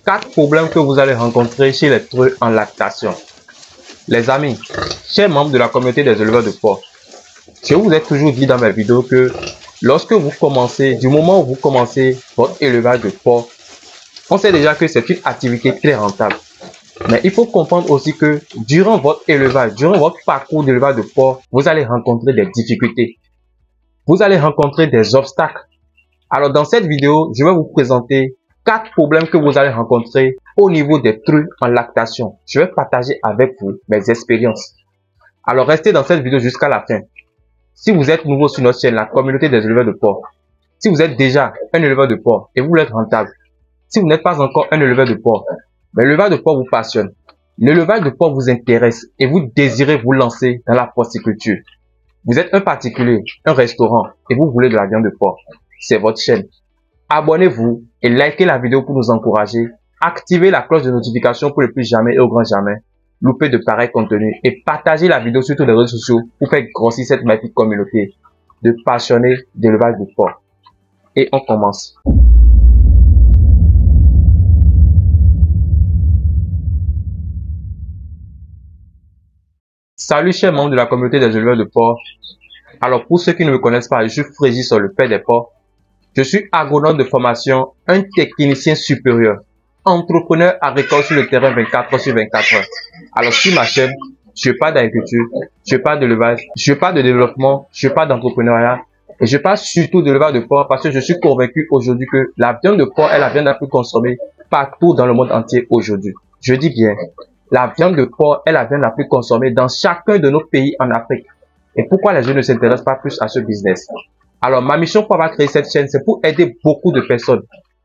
4 problèmes que vous allez rencontrer chez les truies en lactation. Les amis, chers membres de la communauté des éleveurs de porc, je vous ai toujours dit dans mes vidéos que lorsque vous commencez, du moment où vous commencez votre élevage de porc, on sait déjà que c'est une activité très rentable. Mais il faut comprendre aussi que durant votre élevage, durant votre parcours d'élevage de porc, vous allez rencontrer des difficultés. Vous allez rencontrer des obstacles. Alors dans cette vidéo, je vais vous présenter 4 problèmes que vous allez rencontrer au niveau des truies en lactation. Je vais partager avec vous mes expériences. Alors restez dans cette vidéo jusqu'à la fin. Si vous êtes nouveau sur notre chaîne, la communauté des éleveurs de porc, si vous êtes déjà un éleveur de porc et vous voulez être rentable, si vous n'êtes pas encore un éleveur de porc, mais l'élevage de porc vous passionne, l'élevage de porc vous intéresse et vous désirez vous lancer dans la porciculture. Vous êtes un particulier, un restaurant et vous voulez de la viande de porc, c'est votre chaîne. Abonnez-vous et likez la vidéo pour nous encourager. Activez la cloche de notification pour ne plus jamais et au grand jamais louper de pareils contenus et partagez la vidéo sur tous les réseaux sociaux pour faire grossir cette magnifique communauté de passionnés d'élevage de porc. Et on commence. Salut chers membres de la communauté des éleveurs de porc. Alors pour ceux qui ne me connaissent pas, je suis Frégis, le père des porcs. Je suis agronome de formation, un technicien supérieur, entrepreneur agricole sur le terrain 24 sur 24 heures. Alors sur ma chaîne, je parle d'agriculture, je parle d'élevage, je parle de développement, je parle d'entrepreneuriat et je parle surtout de l'élevage de porc parce que je suis convaincu aujourd'hui que la viande de porc est la viande la plus consommée partout dans le monde entier aujourd'hui. Je dis bien, la viande de porc est la viande la plus consommée dans chacun de nos pays en Afrique. Et pourquoi les jeunes ne s'intéressent pas plus à ce business? Alors, ma mission pour avoir créé cette chaîne, c'est pour aider beaucoup de personnes,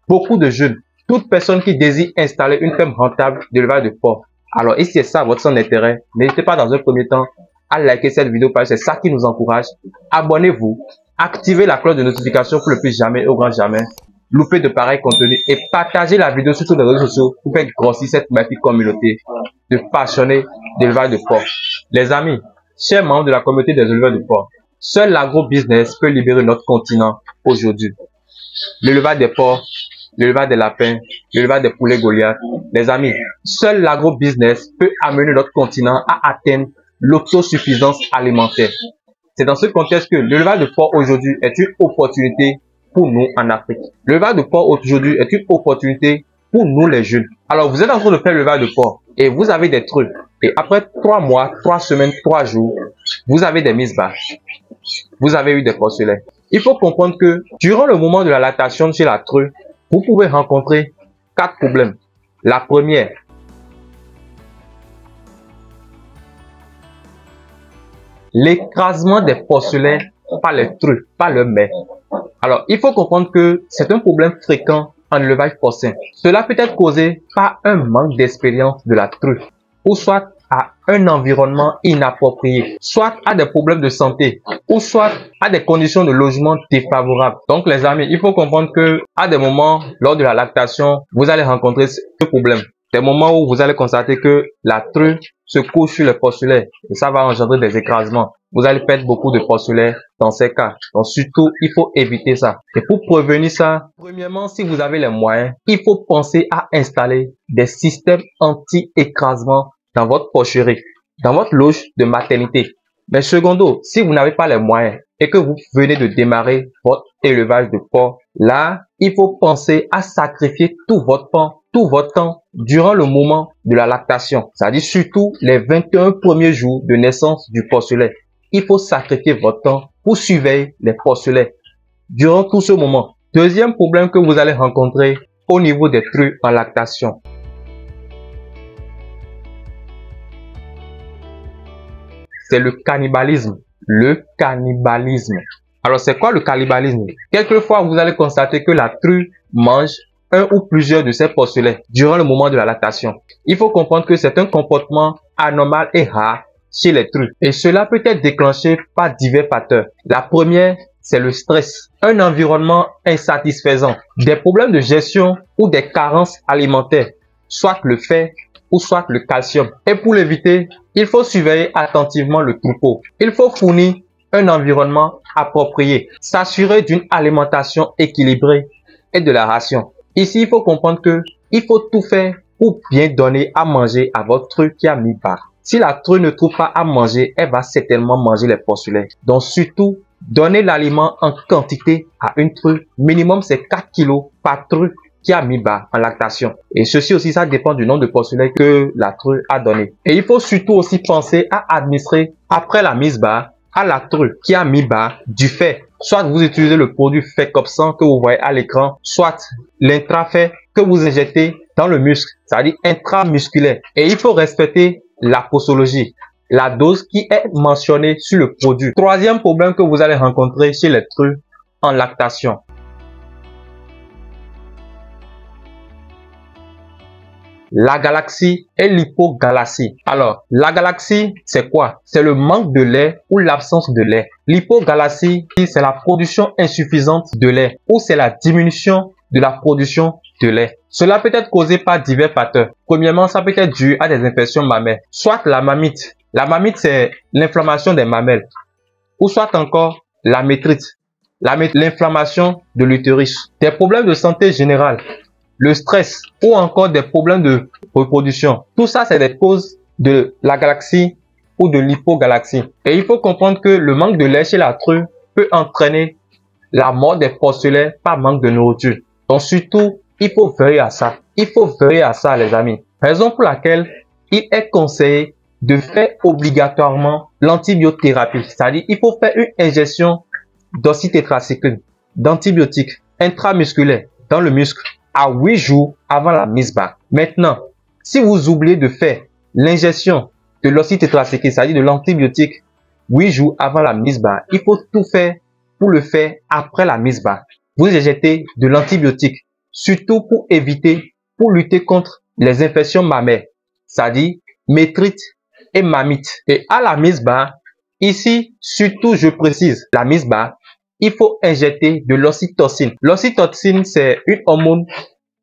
beaucoup de jeunes, toute personne qui désire installer une ferme rentable d'élevage de porc. Alors, et si c'est ça votre centre d'intérêt, n'hésitez pas dans un premier temps à liker cette vidéo parce que c'est ça qui nous encourage. Abonnez-vous, activez la cloche de notification pour ne plus jamais, au grand jamais, louper de pareils contenus et partagez la vidéo sur tous les réseaux sociaux pour faire grossir cette magnifique communauté de passionnés d'élevage de porc. Les amis, chers membres de la communauté des éleveurs de porc, seul l'agro-business peut libérer notre continent aujourd'hui. L'élevage des porcs, l'élevage des lapins, l'élevage des poulets Goliath. Les amis, seul l'agro-business peut amener notre continent à atteindre l'autosuffisance alimentaire. C'est dans ce contexte que l'élevage de porc aujourd'hui est une opportunité pour nous en Afrique. L'élevage de porc aujourd'hui est une opportunité pour nous les jeunes. Alors vous êtes en train de faire l'élevage de porc et vous avez des trucs. Et après 3 mois, 3 semaines, 3 jours, vous avez des mises bas. Vous avez eu des porcelets. Il faut comprendre que durant le moment de la lactation chez la true, vous pouvez rencontrer 4 problèmes. La première, l'écrasement des porcelets par les trues, par le mets. Alors, il faut comprendre que c'est un problème fréquent en élevage porcin. Cela peut être causé par un manque d'expérience de la true, ou soit à un environnement inapproprié, soit à des problèmes de santé, ou soit à des conditions de logement défavorables. Donc les amis, il faut comprendre que à des moments, lors de la lactation, vous allez rencontrer ce problème. Des moments où vous allez constater que la true se couche sur les porcelets et ça va engendrer des écrasements. Vous allez perdre beaucoup de porcelets dans ces cas. Donc surtout, il faut éviter ça. Et pour prévenir ça, premièrement, si vous avez les moyens, il faut penser à installer des systèmes anti-écrasement dans votre porcherie, dans votre loge de maternité. Mais secondo, si vous n'avez pas les moyens et que vous venez de démarrer votre élevage de porc, là, il faut penser à sacrifier tout votre temps durant le moment de la lactation. C'est-à-dire surtout les 21 premiers jours de naissance du porcelet. Il faut sacrifier votre temps pour surveiller les porcelets durant tout ce moment. Deuxième problème que vous allez rencontrer au niveau des truies en lactation. C'est le cannibalisme. Le cannibalisme. Alors, c'est quoi le cannibalisme? Quelquefois, vous allez constater que la true mange un ou plusieurs de ses porcelets durant le moment de la lactation. Il faut comprendre que c'est un comportement anormal et rare chez les truies. Et cela peut être déclenché par divers facteurs. La première, c'est le stress, un environnement insatisfaisant, des problèmes de gestion ou des carences alimentaires, soit le fer ou soit le calcium. Et pour l'éviter, il faut surveiller attentivement le troupeau. Il faut fournir un environnement approprié, s'assurer d'une alimentation équilibrée et de la ration. Ici, il faut comprendre que il faut tout faire pour bien donner à manger à votre trou qui a mis bas. Si la trou ne trouve pas à manger, elle va certainement manger les porcelets. Donc surtout, donnez l'aliment en quantité à une trou. Minimum, c'est 4 kg par trou qui a mis bas en lactation. Et ceci aussi, ça dépend du nombre de porcelets que la trou a donné. Et il faut surtout aussi penser à administrer, après la mise bas, à la trou qui a mis bas du fait. Soit vous utilisez le produit fait copsan que vous voyez à l'écran, soit l'intrafait que vous injectez dans le muscle, c'est-à-dire intramusculaire. Et il faut respecter la posologie, la dose qui est mentionnée sur le produit. Troisième problème que vous allez rencontrer chez les trous en lactation. L'agalaxie et l'hypogalaxie. Alors, l'agalaxie, c'est quoi? C'est le manque de lait ou l'absence de lait. L'hypogalaxie, c'est la production insuffisante de lait ou c'est la diminution de la production de lait. Cela peut être causé par divers facteurs. Premièrement, ça peut être dû à des infections mammaires, soit la mammite. La mammite, c'est l'inflammation des mamelles, ou soit encore la métrite, l'inflammation de l'utérus. Des problèmes de santé générale, le stress ou encore des problèmes de reproduction. Tout ça, c'est des causes de la galaxie ou de l'hypogalaxie. Et il faut comprendre que le manque de lait chez la true peut entraîner la mort des porcelets par manque de nourriture. Donc surtout, il faut veiller à ça. Il faut veiller à ça, les amis. Raison pour laquelle il est conseillé de faire obligatoirement l'antibiothérapie. C'est-à-dire, il faut faire une injection d'oxytétracycline, d'antibiotiques intramusculaires dans le muscle à 8 jours avant la mise bas. Maintenant, si vous oubliez de faire l'injection de l'oxytétracycline, c'est-à-dire de l'antibiotique, 8 jours avant la mise bas, il faut tout faire pour le faire après la mise bas. Vous injectez de l'antibiotique, surtout pour éviter, pour lutter contre les infections mammaires, c'est-à-dire métrite et mammite. Et à la mise bas, ici, surtout je précise, la mise bas, il faut injecter de l'ocytocine. L'ocytocine, c'est une hormone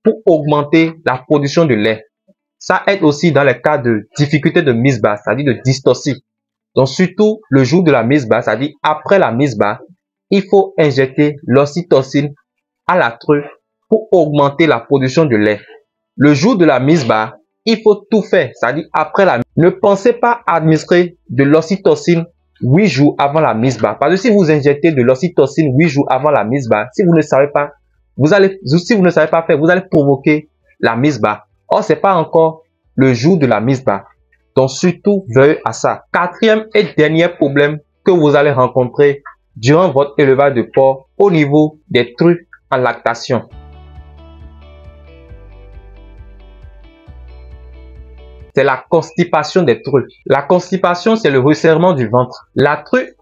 pour augmenter la production de lait. Ça aide aussi dans les cas de difficulté de mise bas, c'est-à-dire de dystocie. Donc surtout le jour de la mise bas, c'est-à-dire après la mise bas, il faut injecter l'ocytocine à la true pour augmenter la production de lait. Le jour de la mise bas, il faut tout faire, c'est-à-dire après la mise. Ne pensez pas administrer de l'ocytocine 8 jours avant la mise bas. Parce que si vous injectez de l'ocytocine 8 jours avant la mise bas, si vous ne savez pas, si vous ne savez pas faire, vous allez provoquer la mise bas. Or, c'est pas encore le jour de la mise bas. Donc, surtout, veillez à ça. Quatrième et dernier problème que vous allez rencontrer durant votre élevage de porc au niveau des trucs en lactation. C'est la constipation des trucs. La constipation, c'est le resserrement du ventre. La true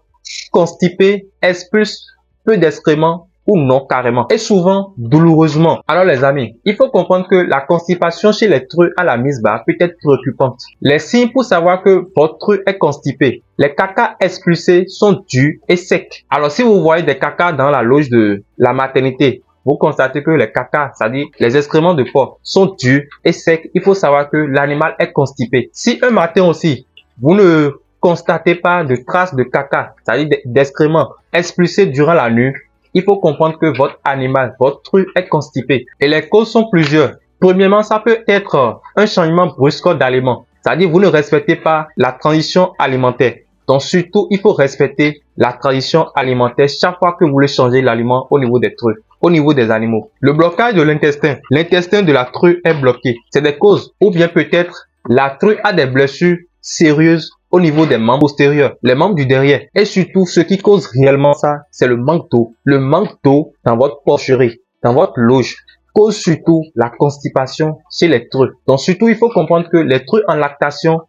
constipée expulse peu d'excréments ou non carrément, et souvent douloureusement. Alors les amis, il faut comprendre que la constipation chez les trues à la mise bas peut être préoccupante. Les signes pour savoir que votre true est constipé: les cacas expulsés sont durs et secs. Alors si vous voyez des cacas dans la loge de la maternité, vous constatez que les cacas, c'est-à-dire les excréments de porc, sont durs et secs, il faut savoir que l'animal est constipé. Si un matin aussi, vous ne constatez pas de traces de caca, c'est-à-dire d'excréments expulsés durant la nuit, il faut comprendre que votre animal, votre true est constipé. Et les causes sont plusieurs. Premièrement, ça peut être un changement brusque d'aliments. C'est-à-dire vous ne respectez pas la transition alimentaire. Donc surtout, il faut respecter la transition alimentaire chaque fois que vous voulez changer l'aliment au niveau des trues, au niveau des animaux. Le blocage de l'intestin. L'intestin de la true est bloqué. C'est des causes. Ou bien peut-être la true a des blessures sérieuses au niveau des membres postérieurs, les membres du derrière. Et surtout, ce qui cause réellement ça, c'est le manque d'eau. Le manque d'eau dans votre porcherie, dans votre loge, cause surtout la constipation chez les trues. Donc surtout, il faut comprendre que les trues en lactation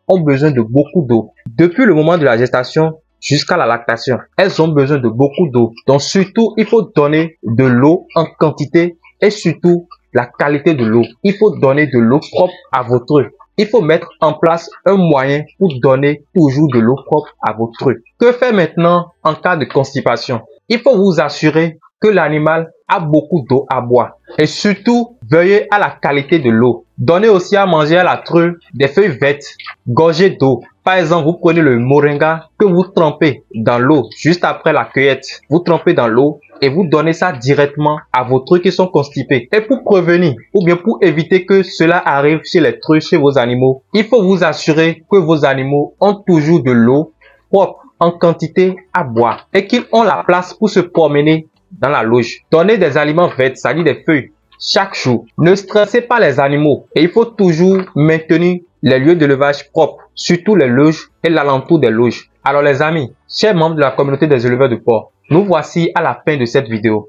ont besoin de beaucoup d'eau. Depuis le moment de la gestation jusqu'à la lactation, elles ont besoin de beaucoup d'eau. Donc surtout, il faut donner de l'eau en quantité et surtout la qualité de l'eau. Il faut donner de l'eau propre à vos trues. Il faut mettre en place un moyen pour donner toujours de l'eau propre à vos trues. Que faire maintenant en cas de constipation? Il faut vous assurer que l'animal a beaucoup d'eau à boire. Et surtout, veillez à la qualité de l'eau. Donnez aussi à manger à la true des feuilles vertes, gorgées d'eau. Par exemple, vous prenez le moringa que vous trempez dans l'eau juste après la cueillette. Vous trempez dans l'eau et vous donnez ça directement à vos trucs qui sont constipés. Et pour prévenir ou bien pour éviter que cela arrive chez les trucs, chez vos animaux, il faut vous assurer que vos animaux ont toujours de l'eau propre en quantité à boire et qu'ils ont la place pour se promener dans la loge. Donnez des aliments verts, c'est-à-dire des feuilles, chaque jour. Ne stressez pas les animaux et il faut toujours maintenir les lieux d'élevage propres, surtout les loges et l'alentour des loges. Alors les amis, chers membres de la communauté des éleveurs de porcs, nous voici à la fin de cette vidéo.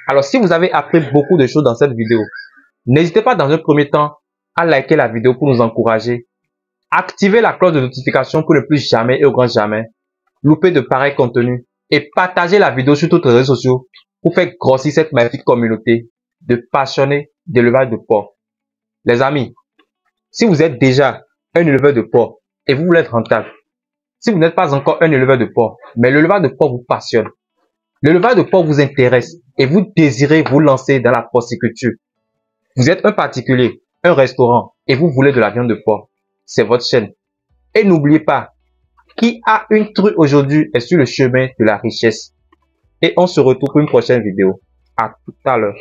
Alors si vous avez appris beaucoup de choses dans cette vidéo, n'hésitez pas dans un premier temps à liker la vidéo pour nous encourager. Activez la cloche de notification pour ne plus jamais et au grand jamais louper de pareils contenus et partagez la vidéo sur tous les réseaux sociaux pour faire grossir cette magnifique communauté de passionnés d'élevage de porcs. Les amis, si vous êtes déjà un éleveur de porcs et vous voulez être rentable, si vous n'êtes pas encore un éleveur de porcs, mais l'élevage de porcs vous passionne, l'élevage de porcs vous intéresse et vous désirez vous lancer dans la porciculture, vous êtes un particulier, un restaurant et vous voulez de la viande de porc, c'est votre chaîne. Et n'oubliez pas, qui a une truie aujourd'hui est sur le chemin de la richesse. Et on se retrouve pour une prochaine vidéo. À tout à l'heure.